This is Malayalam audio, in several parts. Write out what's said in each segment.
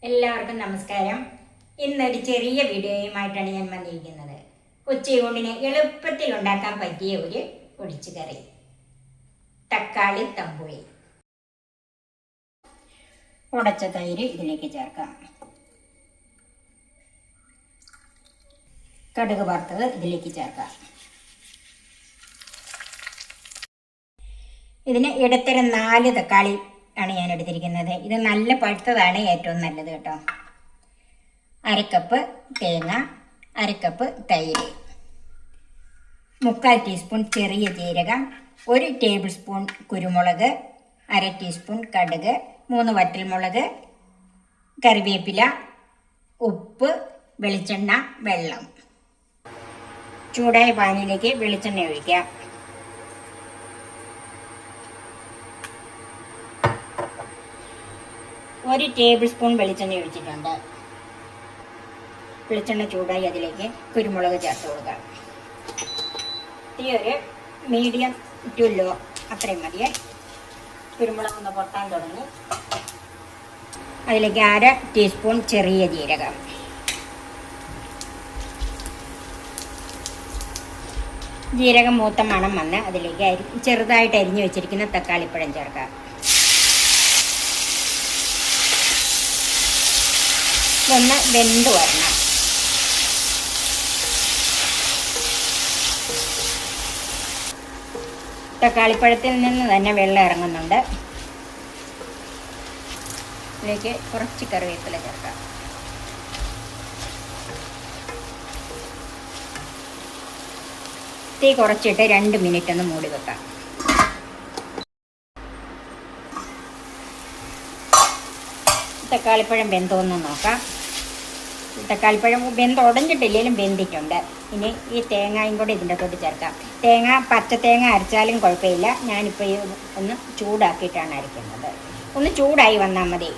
എല്ലാവർക്കും നമസ്കാരം. ഇന്നൊരു ചെറിയ വീഡിയോയുമായിട്ടാണ് ഞാൻ വന്നിരിക്കുന്നത്. ഉച്ചയൂണിന് എളുപ്പത്തിൽ ഉണ്ടാക്കാൻ പറ്റിയ ഒരു ഒഴിച്ചുകറി, തക്കാളി തമ്പുളി. ഉടച്ച തൈര് ഇതിലേക്ക് ചേർക്കാം. കടുക് വറുത്തത് ഇതിലേക്ക് ചേർക്കാം. ഇതിന് ഇടത്തരം 4 തക്കാളി ആണ് ഞാൻ എടുത്തിരിക്കുന്നത്. ഇത് നല്ല പഴുത്തതാണ് ഏറ്റവും നല്ലത് കേട്ടോ. 1/2 കപ്പ് തേങ്ങ, 1/2 കപ്പ് തൈര്, 3/4 ടീസ്പൂൺ ചെറിയ ജീരകം, 1 ടേബിൾ സ്പൂൺ കുരുമുളക്, 1/2 ടീസ്പൂൺ കടുക്, 3 വറ്റൽമുളക്, കറിവേപ്പില, ഉപ്പ്, വെളിച്ചെണ്ണ, വെള്ളം. ചൂടായ പാനിലേക്ക് വെളിച്ചെണ്ണ ഒഴിക്കാം. ഒരു ടേബിൾ സ്പൂൺ വെളിച്ചെണ്ണ ഒഴിച്ചിട്ടുണ്ട്. വെളിച്ചെണ്ണ ചൂടായി അതിലേക്ക് കുരുമുളക് ചേർത്ത് കൊടുക്കാം. തീ ഒരു മീഡിയം ടു ലോ അത്രയും മതിയേ. കുരുമുളക് ഒന്ന് പൊട്ടാൻ തുടങ്ങി. അതിലേക്ക് 1/2 ടീസ്പൂൺ ചെറിയ ജീരകം, ജീരകം മൂത്ത മണം വന്ന് അതിലേക്ക് ചെറുതായിട്ട് അരിഞ്ഞു വെച്ചിരിക്കുന്ന തക്കാളിപ്പഴം ചേർക്കാം. ഒന്ന് വെന്ത് വരണം. തക്കാളിപ്പഴത്തിൽ നിന്ന് തന്നെ വെള്ളം ഇറങ്ങുന്നുണ്ട്. ഇതിലേക്ക് കുറച്ച് കറിവേപ്പില ചേർക്കാം. തീ കുറച്ചിട്ട് 2 മിനിറ്റ് ഒന്ന് മൂടി വെക്കാം. തക്കാളിപ്പഴം വെന്തോന്ന് നോക്കാം. തക്കാളിപ്പഴം ഉടഞ്ഞിട്ടില്ലെങ്കിലും വെന്തിട്ടുണ്ട്. ഇനി ഈ തേങ്ങയും കൂടെ ഇതിൻ്റെ തൊട്ട് ചേർക്കാം. പച്ച തേങ്ങ അരച്ചാലും കുഴപ്പമില്ല. ഞാനിപ്പോൾ ഒന്ന് ചൂടാക്കിയിട്ടാണ് അരയ്ക്കുന്നത്. ഒന്ന് ചൂടായി വന്നാൽ മതി.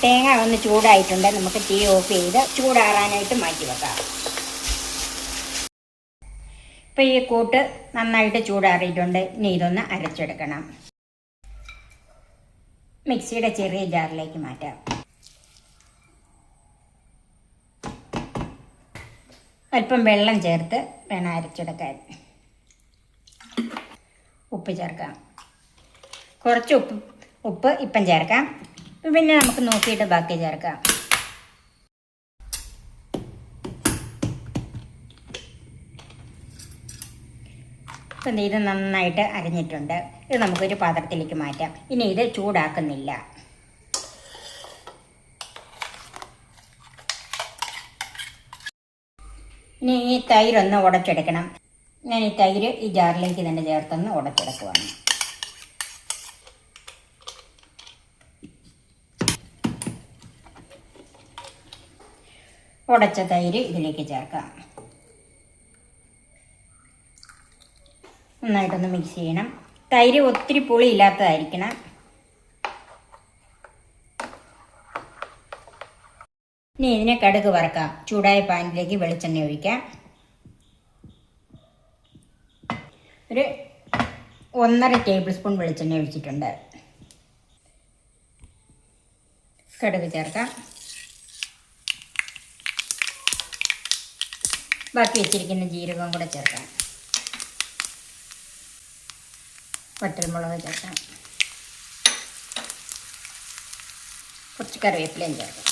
തേങ്ങ ഒന്ന് ചൂടായിട്ടുണ്ട്. നമുക്ക് തീ ഓഫ് ചെയ്ത് ചൂടാറാനായിട്ട് മാറ്റി വെക്കാം. ഇപ്പോൾ ഈ കൂട്ട് നന്നായിട്ട് ചൂടാറിയിട്ടുണ്ട്. ഇനി ഇതൊന്ന് അരച്ചെടുക്കണം. മിക്സിയുടെ ചെറിയ ജാറിലേക്ക് മാറ്റാം. അല്പം വെള്ളം ചേർത്ത് വേണം അരച്ചെടുക്കാൻ. ഉപ്പ് ചേർക്കാം. കുറച്ച് ഉപ്പ് ഇപ്പം ചേർക്കാം. പിന്നെ നമുക്ക് നോക്കിയിട്ട് ബാക്കി ചേർക്കാം. ഇപ്പം ഇത് നന്നായിട്ട് അരിഞ്ഞിട്ടുണ്ട്. ഇത് നമുക്കൊരു പാത്രത്തിലേക്ക് മാറ്റാം. ഇനി ഇത് ചൂടാക്കുന്നില്ല. ഇനി ഈ തൈരൊന്ന് ഉടച്ചെടുക്കണം. ഞാൻ ഈ തൈര് ഈ ജാറിലേക്ക് തന്നെ ചേർത്തൊന്ന് ഉടച്ചെടുക്കുവാണ്. ഉടച്ച തൈര് ഇതിലേക്ക് ചേർക്കാം. നന്നായിട്ടൊന്ന് മിക്സ് ചെയ്യണം. തൈര് ഒത്തിരി പുളി ഇല്ലാത്തതായിരിക്കണം. ഇനി ഇതിനെ കടുക് വറക്കാം. ചൂടായ പാനിലേക്ക് വെളിച്ചെണ്ണ ഒഴിക്കാം. ഒരു 1.5 ടേബിൾ സ്പൂൺ വെളിച്ചെണ്ണ ഒഴിച്ചിട്ടുണ്ട്. കടുക് ചേർക്കാം. ബാക്കി വെച്ചിരിക്കുന്ന ജീരകം കൂടെ ചേർക്കാം. വറ്റൽമുളക് ചേർക്കാം. കുറച്ച് കറിവേപ്പിലയും ചേർക്കാം.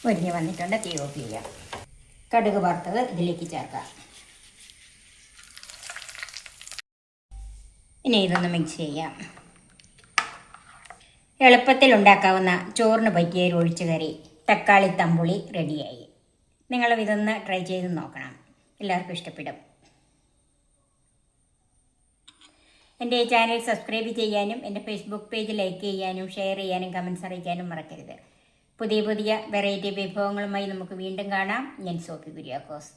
മുരിഞ്ഞ് വന്നിട്ടുണ്ട്. തീ ഓഫ് ചെയ്യാം. കടുക് വറുത്തത് ഇതിലേക്ക് ചേർക്കാം. ഇനി ഇതൊന്ന് മിക്സ് ചെയ്യാം. എളുപ്പത്തിൽ ഉണ്ടാക്കാവുന്ന ചോറിന് പറ്റിയ ഒരു ഒഴിച്ചുകറി, തക്കാളി തമ്പുളി റെഡിയായി. നിങ്ങളും ഇതൊന്ന് ട്രൈ ചെയ്ത് നോക്കണം. എല്ലാവർക്കും ഇഷ്ടപ്പെടും. എൻ്റെ ഈ ചാനൽ സബ്സ്ക്രൈബ് ചെയ്യാനും എൻ്റെ ഫേസ്ബുക്ക് പേജ് ലൈക്ക് ചെയ്യാനും ഷെയർ ചെയ്യാനും കമൻസ് അറിയിക്കാനും മറക്കരുത്. പുതിയ വെറൈറ്റി വിഭവങ്ങളുമായി നമുക്ക് വീണ്ടും കാണാം. ഞാൻ സോഫി കുര്യാക്കോസ്.